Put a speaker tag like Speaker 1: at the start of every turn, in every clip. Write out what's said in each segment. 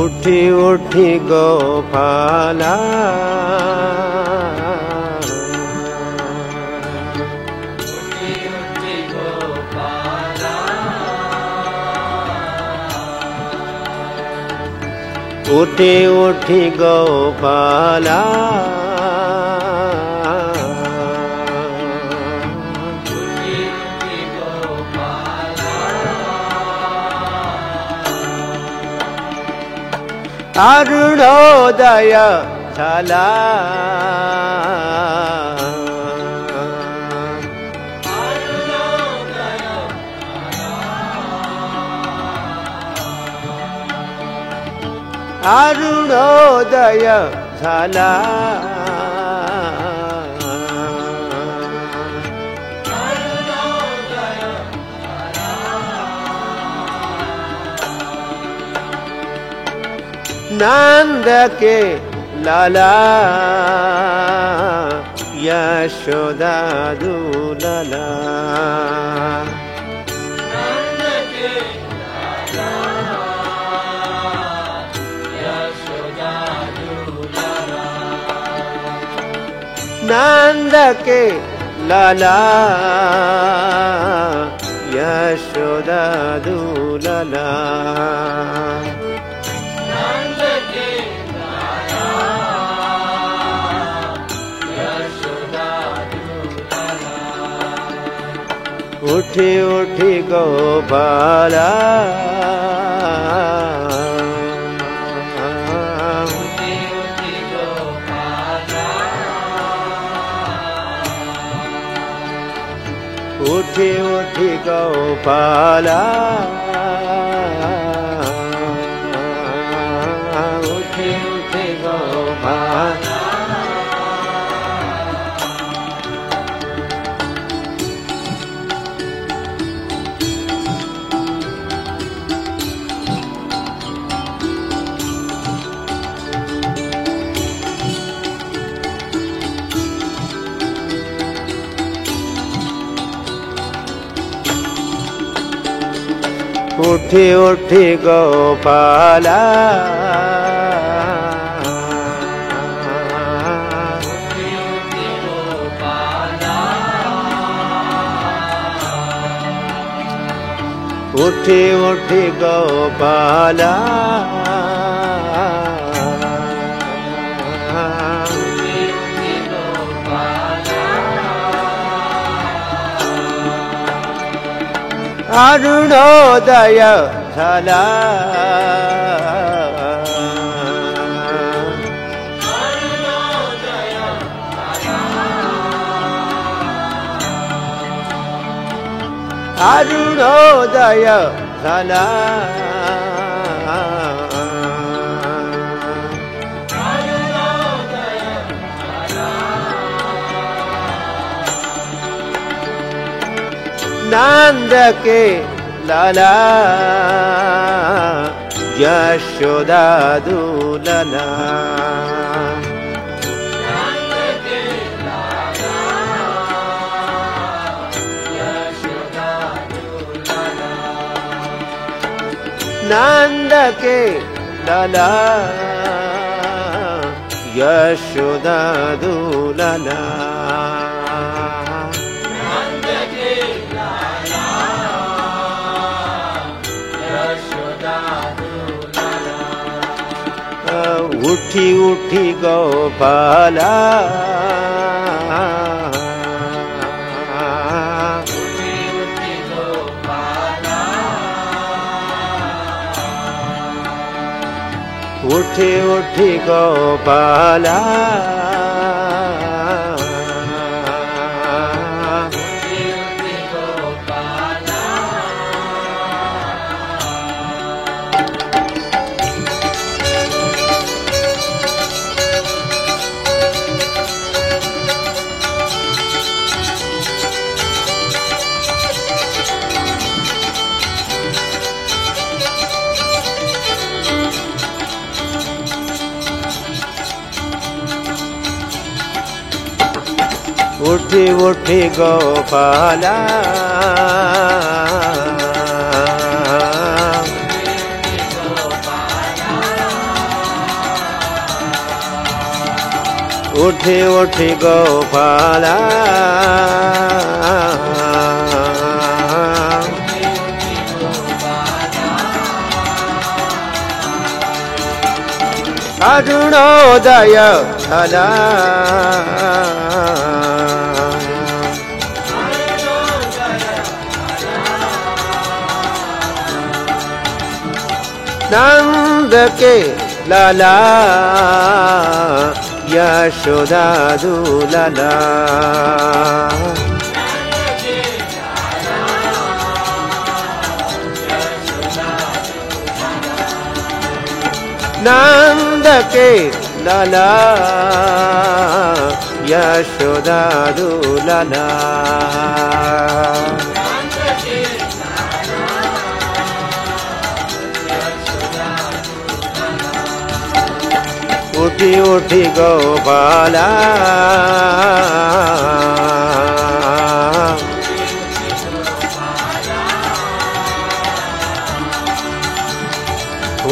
Speaker 1: उठी उठी गोपाला उठी उठी गोपाला अरुणोदय झाला अरुणोदय झाला नंद के लाला यशोदा दुलाला नंद के लाला यशोदा दुलाला उठी उठी गोपाला उठी उठी गोपाला उठी उठी गोपाला उठी उठी गोपाला उठी उठी गोपाला अरुणोदय झाला अरुणोदय झाला नंद के लाला यशोदा दुलाला नंद के लाला यशोदा दुलाला उठी उठी गोपाला उठी उठी गोपाला उठी उठी गोपाला उठी उठी गोपाला अरुणोदय कला नंद के लाला यशोदा दुलाला नंद के लाला यशोदा दुलाला उठी उठी गोपाला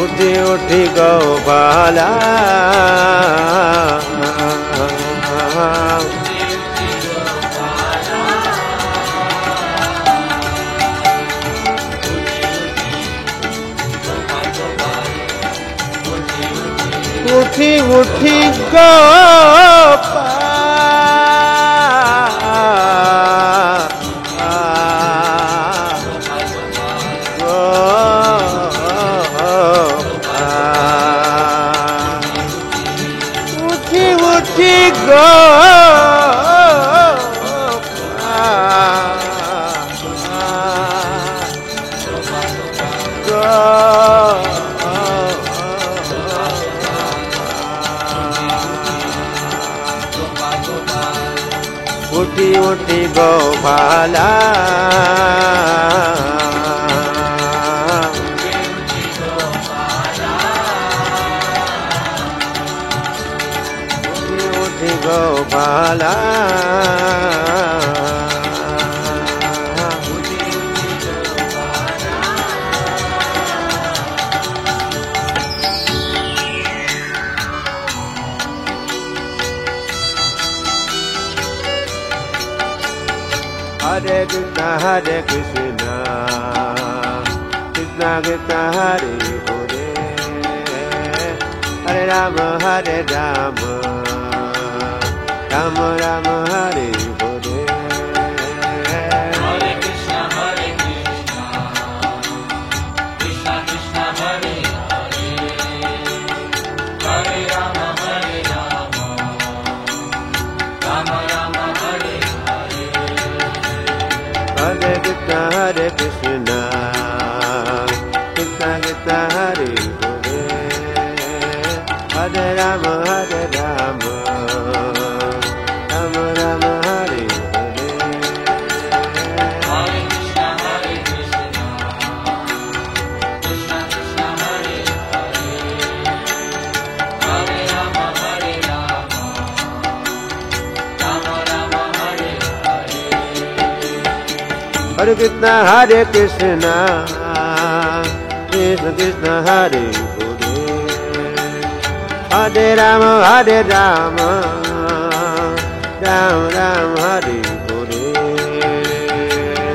Speaker 1: उठी उठी गोपाला उठी उठी उठी उठी उठी उठी गोपाला उठी उठी Gopala Hare Krishna, Hare Krishna, Krishna Krishna, Hare Hare, Hare Rama, Hare Rama, Rama Rama, Hare Hare.
Speaker 2: Hare Krishna, Hare Krishna, Krishna Krishna, Hare Hare, Hare Rama, Hare Rama, Rama Rama, Hare Hare.
Speaker 1: Hare Krishna, Hare Krishna, Krishna Krishna, Hare Hare, Hare Rama, Hare Rama, Rama Rama, Hare Hare.
Speaker 2: Hare Krishna, Hare Krishna, Krishna Krishna, Hare Hare, Hare Rama, Hare Rama, Rama Rama, Hare Hare.
Speaker 1: Hare Krishna, Hare Krishna, Krishna Krishna, Hare Hare, Hare Rama, Hare Rama, Rama Rama, Hare Hare.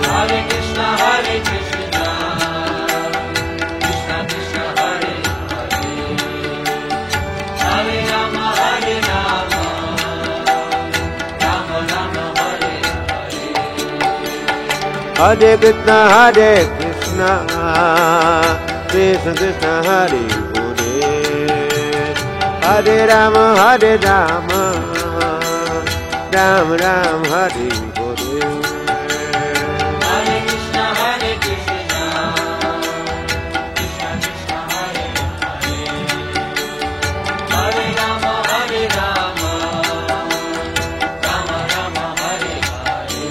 Speaker 2: Hare Krishna, Hare Krishna, Krishna Krishna, Hare Hare, Hare Rama, Hare Rama, Rama Rama, Hare Hare.
Speaker 1: Hare Krishna, Hare Krishna, Krishna Krishna, Hare Hare, Hare Rama, Hare Rama, Rama Rama, Hare Hare.
Speaker 2: Hare Krishna, Hare Krishna, Krishna Krishna, Hare Hare, Hare Rama, Hare Rama, Rama Rama, Hare Hare.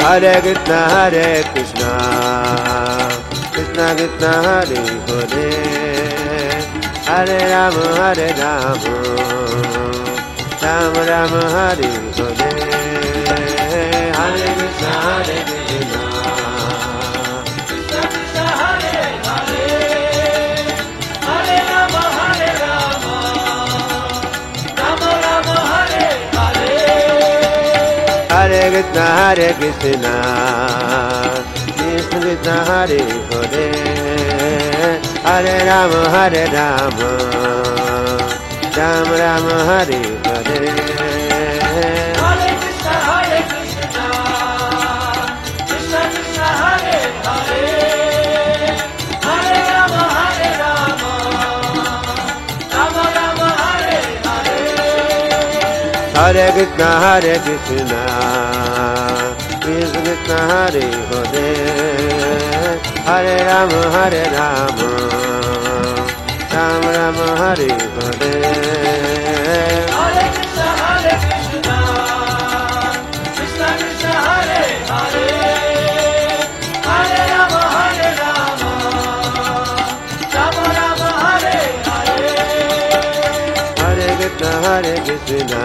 Speaker 1: Hare Krishna, Hare Krishna, Krishna Krishna, Hare Hare, Hare Rama, Hare Rama, Rama Rama, Hare Hare. Hare Krishna, Hare Krishna,
Speaker 2: Krishna Krishna, Hare Hare, Hare Rama, Hare Rama, Rama
Speaker 1: Hare Krishna, Hare Krishna, Krishna Krishna, Hare Hare, Hare Rama, Hare Rama, Rama Rama, Hare Hare.
Speaker 2: Hare Krishna, Krishna Krishna, Hare Hare, Hare Rama, Hare Rama, Rama Rama, Hare Hare.
Speaker 1: Hare Krishna, Hare Krishna, Krishna Krishna, Hare Hare, Hare Rama, Hare Rama, Rama Rama, Hare Hare.
Speaker 2: Hare Krishna, Krishna Krishna, Hare Hare, Hare Rama, Hare Rama, Rama Rama, Hare Hare.
Speaker 1: Hare Krishna, Hare Krishna,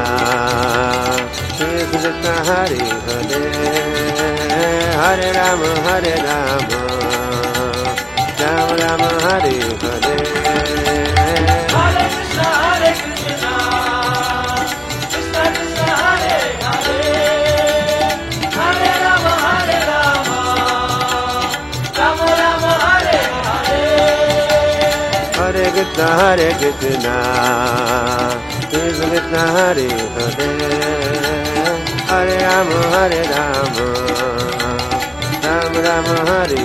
Speaker 1: Krishna Krishna, Hare Hare, Hare Rama, Hare Rama, Rama Rama, Hare Hare.
Speaker 2: Hare Krishna, Krishna Krishna, Hare Hare, Hare Rama, Hare Rama, Rama Rama, Hare Hare.
Speaker 1: Hare Krishna, Hare Krishna, Krishna Krishna, Hare Hare, Hare Rama, Hare Rama, Rama Rama, Hare